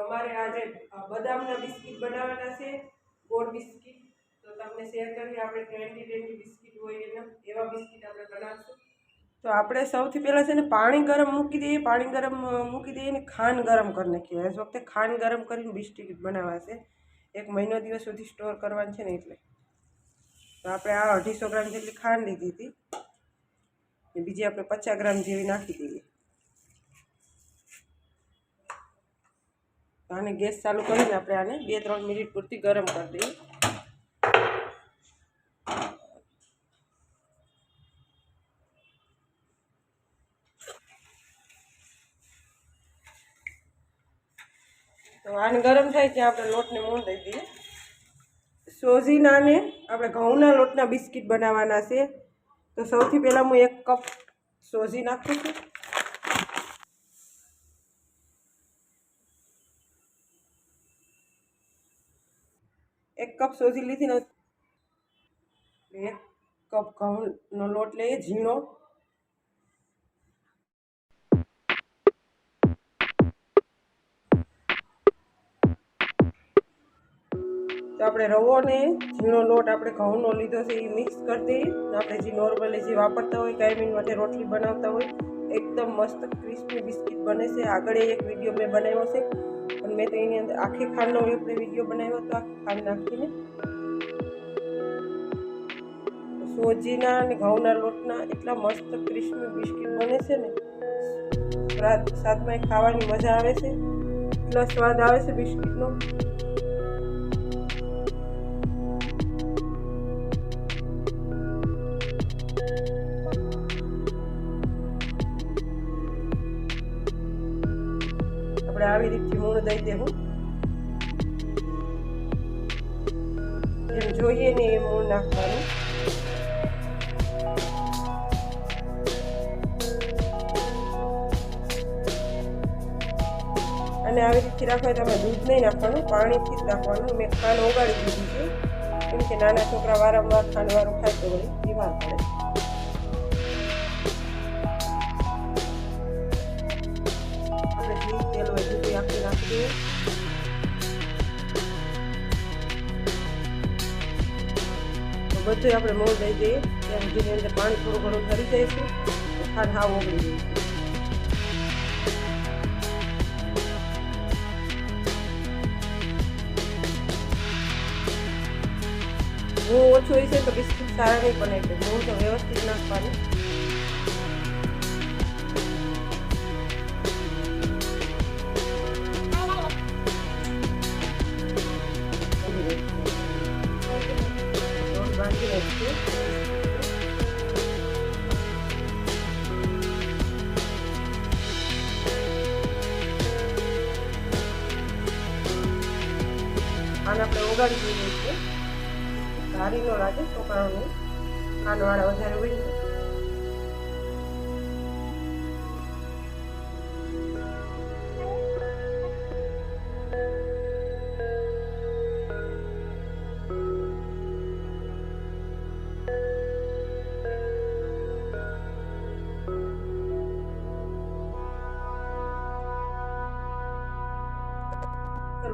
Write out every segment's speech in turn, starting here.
અમારે આજે બદામના બિસ્કિટ બનાવવાના છે, ગોળ બિસ્કિટ. તો તમને શેર કરીએ આપણે ટ્રેન્ડી બિસ્કિટ હોય એવા બિસ્કિટ આપણે બનાવશું. તો આપણે સૌથી પહેલાં છે ને પાણી ગરમ મૂકી દઈએ. પાણી ગરમ મૂકી દઈએ ને ખાંડ ગરમ કરી નાખીએ. આ વખતે ખાંડ ગરમ કરીને બિસ્કિટ બનાવવા છે. 1 મહિનો દિવસ સુધી સ્ટોર કરવાની છે ને એટલે. તો આપણે આ 250 ગ્રામ જેટલી ખાંડ લીધી હતી. બીજી આપણે 50 ગ્રામ જેવી નાખી દઈએ. આને ગેસ ચાલુ કરીને આપણે આને 2-3 મિનિટ પૂરતી ગરમ કરી દઈએ. તો આને ગરમ થાય ત્યાં આપણે લોટને મોંધી દઈએ. સોજીનાને આપણે ઘઉંના લોટના બિસ્કિટ બનાવવાના છે. તો સૌથી પહેલાં હું 1 કપ સોજી નાખું છું. 1 કપ સોજી લીધી ને 1 કપ ઘઉંનો લોટ લઈએ ઝીણો. તો આપણે રવો ને ઝીણો લોટ આપણે ઘઉંનો લીધો છે એ મિક્સ કરી દઈએ. આપણે જે નોર્મલી જે વાપરતા હોય કાયમી માટે રોટલી બનાવતા હોય એકદમ મસ્ત ક્રિસ્પી બિસ્કિટ બને છે. આગળ એક વિડીયો મેં બનાવ્યો છે પણ મેં તો એની અંદર આખી ખાંડનો આપણે વિડીયો બનાવ્યો હતો. આખી ખાંડ નાખીને સોજીના અને ઘઉંના લોટના એટલા મસ્ત ક્રિસ્પી બિસ્કિટ બને છે ને સાથમાં ખાવાની મજા આવે છે. એટલો સ્વાદ આવે છે બિસ્કિટનો. આપણે આવી રીતે મૂળ દઈ દેવું. જેમ જોઈએ ને એ મૂળ નાખવાનું. અને આવી રીતે રાખવા તમે દૂધ નહીં નાખવાનું, પાણીથી જ નાખવાનું. મેં ખાંડ ઓગાળી દીધી છે કેમ કે નાના છોકરા વારંવાર ખાંડવાળું ખાય તો વળી બીમાર પડે. તેલ વધુ આખી નાખી દઈએ. તો બધું આપણે મોણ દઈ દઈએ. ત્યાં જેની અંદર પાણી થોડું ઘણું ઠરી જાય છે તો ખાંડ હાવ ઓગળી જાય છે. મોણ ઓછું હોય છે તો બિસ્કિટ સારા નહીં બને. એટલે મોણ તો વ્યવસ્થિત નાખવાનું. બાંધી નાખીએ. આને આપણે ઓગાળી દઈએ છીએ. ભારી ન લાગે છોકરાઓને ખાંડવાળા વધારે હોય.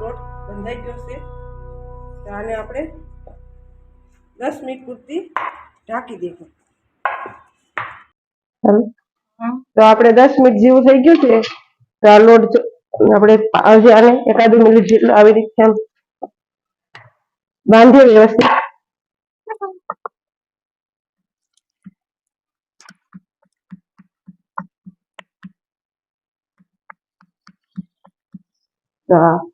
લોટ બંધાઈ ગયો છે. તો આને આપણે 10 મિનિટ પૂરતી ઢાંકી દઈશું. તો આપણે 10 મિનિટ જેવું થઈ ગયું છે. તો આ લોટ આપણે આને 1-2 મિનિટ જેટલું આવી રીતે બાંધીએ વ્યવસ્થિત.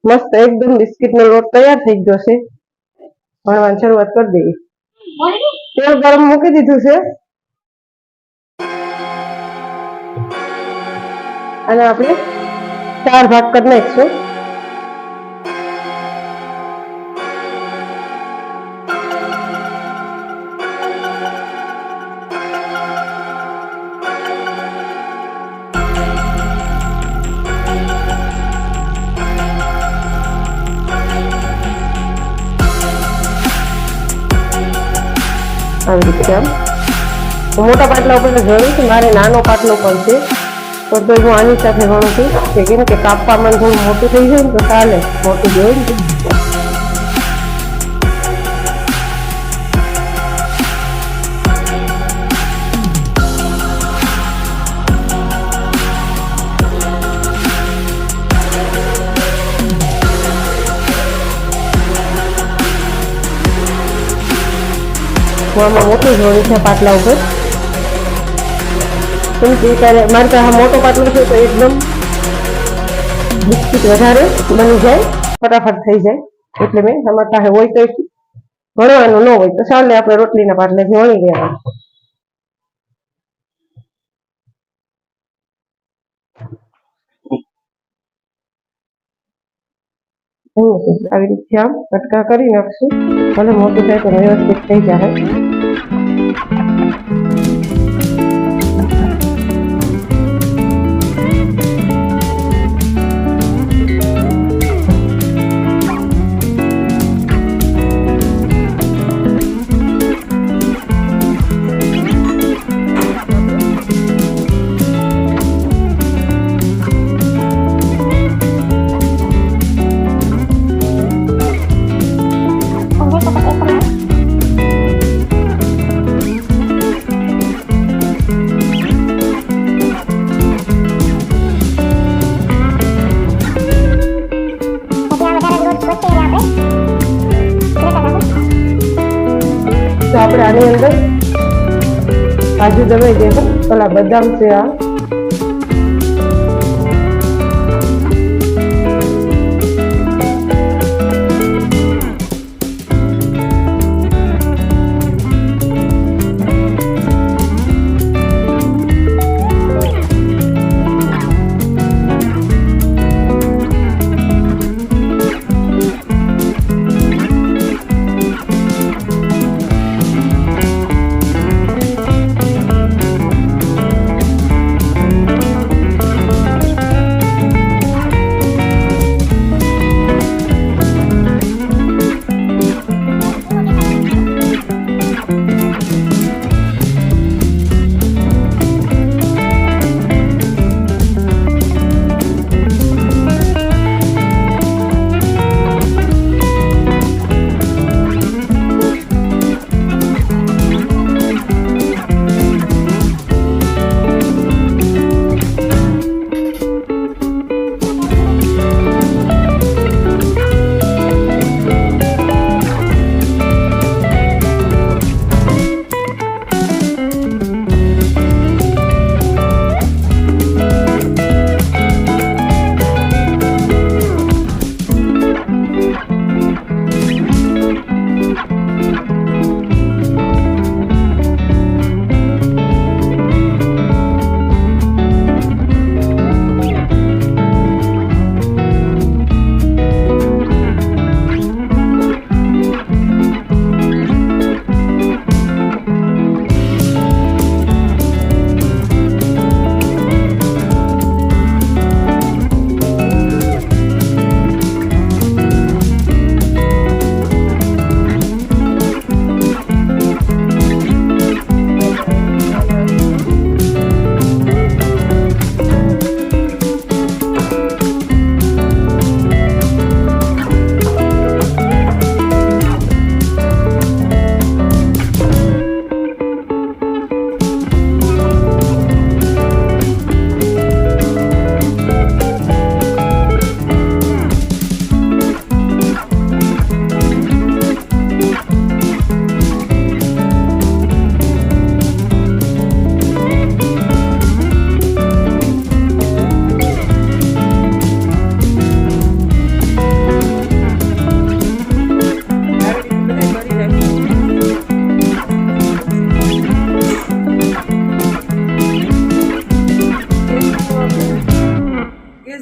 મસ્ત એકદમ બિસ્કિટનો લોટ તૈયાર થઈ ગયો છે. વણવાની શરૂઆત કરી દઈએ. તેલ ગરમ મૂકી દીધું છે અને આપણે 4 ભાગ કરી નાખીશું. આવી રીતે આમ મોટા પાટલા ઉપર જોયું છે. મારે નાનો પાટલો પણ છે તો પણ તો હું આની સાથે વણું છું કે કેમ કે કાપવામાં થોડું મોટું થઈ જાય ને તો ચાલે, મોટું જ હોય ને. હું આમાં મોટું જ વણું છે પાટલા ઉપર, કેમ કે ત્યારે મારે તો આ મોટો પાટલો છે તો એકદમ બિસ્કીટ વધારે બની જાય, ફટાફટ થઈ જાય, એટલે મેં તમારી પાસે હોય તો વણવાનું ન હોય તો ચાલે, આપણે રોટલીના પાટલેથી વણી લેવાનું. આવી રીતે આમ કટકા કરી નાખશું, ભલે મોટું થાય તો વ્યવસ્થિત થઈ જાય. તો આપણે આની અંદર કાજુ દબાઈ દેવું, પેલા બદામ છે આ,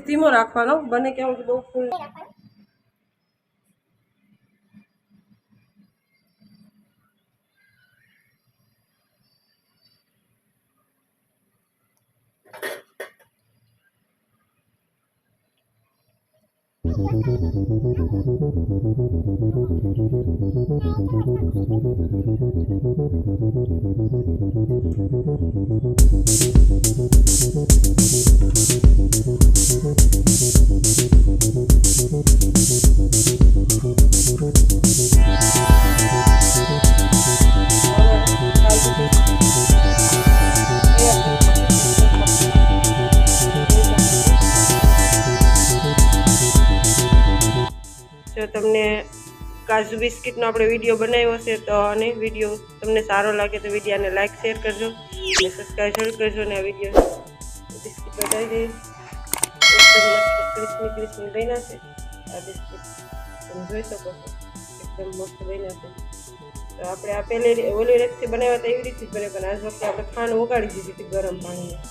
ધીમો રાખવાનો, બને કેવું કે બહુ ફૂલ તમને કાજુ બિસ્કિટનો આપણે વિડીયો બનાવ્યો છે, તો અને વિડીયો તમને સારો લાગે તો વિડીયોને લાઇક શેર કરજો અને સબસ્ક્રાઈબ જરૂર કરજો. અને આ વિડીયો બિસ્કિટ બનાવી દઈશ. એકદમ મસ્ત ક્રિસ્મી બન્યા છે આ બિસ્કિટ, તમે જોઈ શકો છો એકદમ મસ્ત બન્યા છે. તો આપણે આ પહેલી ઓલી રીતથી બનાવ્યા હતા એવી રીતે જ બને, પણ આજ વખતે આપણે ખાંડ ઉગાડી દીધી હતી ગરમ પાણીમાં.